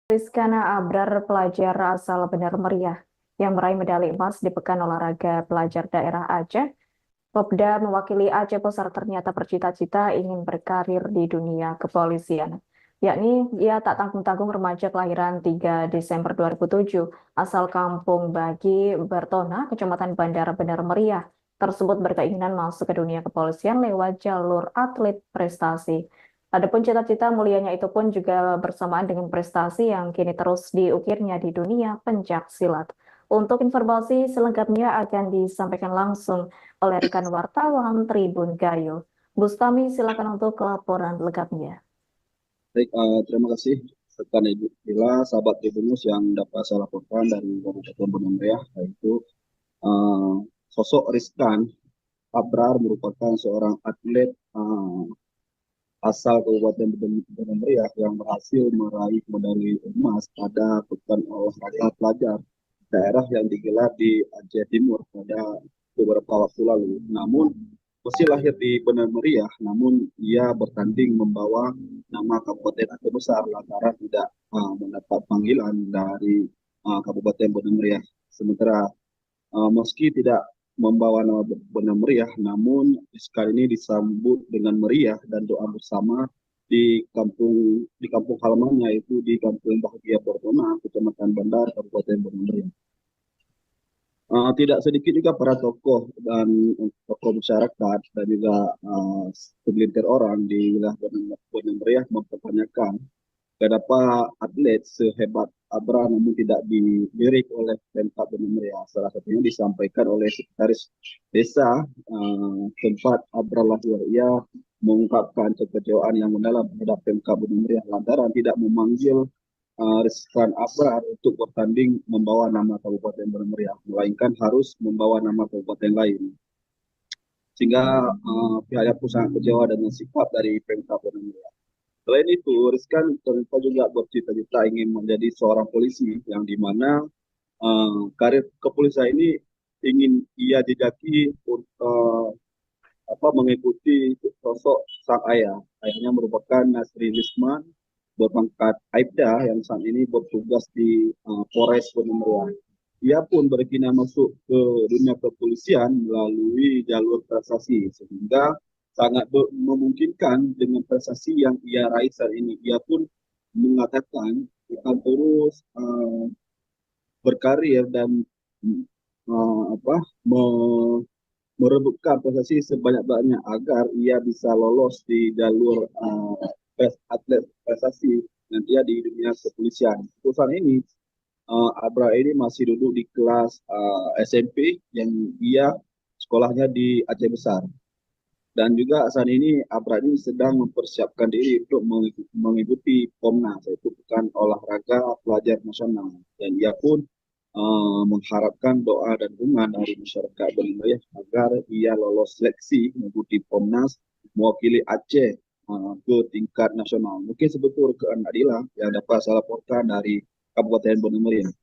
Rizkana Abrar, pelajar asal Benar Meriah yang meraih medali emas di Pekan Olahraga Pelajar Daerah Aceh. Popda mewakili Aceh Besar ternyata bercita-cita ingin berkarir di dunia kepolisian. Yakni ia tak tanggung-tanggung remaja kelahiran 3 Desember 2007 asal Kampung Bagi Bertona, Kecamatan Bandar Benar Meriah. Tersebut berkeinginan masuk ke dunia kepolisian lewat jalur atlet prestasi. Adapun cita-cita mulianya itu pun juga bersamaan dengan prestasi yang kini terus diukirnya di dunia pencak silat. Untuk informasi selengkapnya akan disampaikan langsung oleh rekan wartawan Tribun Gayo. Bustami, silakan untuk laporan lengkapnya. Baik, terima kasih rekan Ibu Bila, sahabat Tribunus yang dapat saya laporkan dari Kabupaten Bandar Meriah, yaitu uh, sosok Rizkan Abrar merupakan seorang atlet asal Kabupaten Bandar Meriah yang berhasil meraih medali emas pada Pekan Olahraga Pelajar daerah yang digelar di Aceh Timur pada beberapa waktu lalu. Namun meski lahir di Benar Meriah, namun ia bertanding membawa nama Kabupaten Aceh Besar lantaran tidak mendapat panggilan dari Kabupaten Benar Meriah. Sementara meski tidak membawa nama Benar Meriah, namun sekali ini disambut dengan meriah dan doa bersama di kampung halamannya, yaitu di Kampung Bahagia Bertona, Kecamatan Bandar, Kabupaten Benar Meriah. Tidak sedikit juga para tokoh dan tokoh masyarakat dan juga segelintir orang di wilayah Benar Meriah mempertanyakan kenapa atlet sehebat Abra namun tidak dilirik oleh Pemkab Benar Meriah. Salah satunya disampaikan oleh Sekretaris Desa tempat Abra lahir. Ia mengungkapkan kekecewaan yang mendalam terhadap Pemkab Benar Meriah lantaran tidak memanggil Rizkan Abrar untuk bertanding membawa nama Kabupaten Benar Meriah, melainkan harus membawa nama kabupaten lain. Sehingga pihaknya pun sangat kecewa dengan sikap dari Pemkab Benar Meriah. Selain itu, Rizkan ternyata juga bercita-cita ingin menjadi seorang polisi, yang dimana karir kepolisian ini ingin ia jejaki mengikuti sosok sang ayah. Ayahnya merupakan Nasri Lisman, berpangkat Aibda yang saat ini bertugas di Polres Benar Meriah. Ia pun berkeinginan masuk ke dunia kepolisian melalui jalur prestasi, sehingga sangat memungkinkan dengan prestasi yang ia raih saat ini. Ia pun mengatakan akan terus berkarir dan apa merebutkan prestasi sebanyak-banyaknya agar ia bisa lolos di jalur atlet prestasi nanti ya di dunia kepolisian. Perusahaan ini Abra ini masih duduk di kelas SMP yang ia sekolahnya di Aceh Besar. Dan juga saat ini Abra ini sedang mempersiapkan diri untuk mengikuti POMNAS, yaitu Pekan Olahraga Pelajar Nasional. Dan ia pun mengharapkan doa dan dukungan dari masyarakat Benar Meriah agar ia lolos seleksi mengikuti POMNAS mewakili Aceh ke tingkat nasional. Mungkin sebetul ke Adila yang dapat saya laporkan dari Kabupaten Benar Meriah.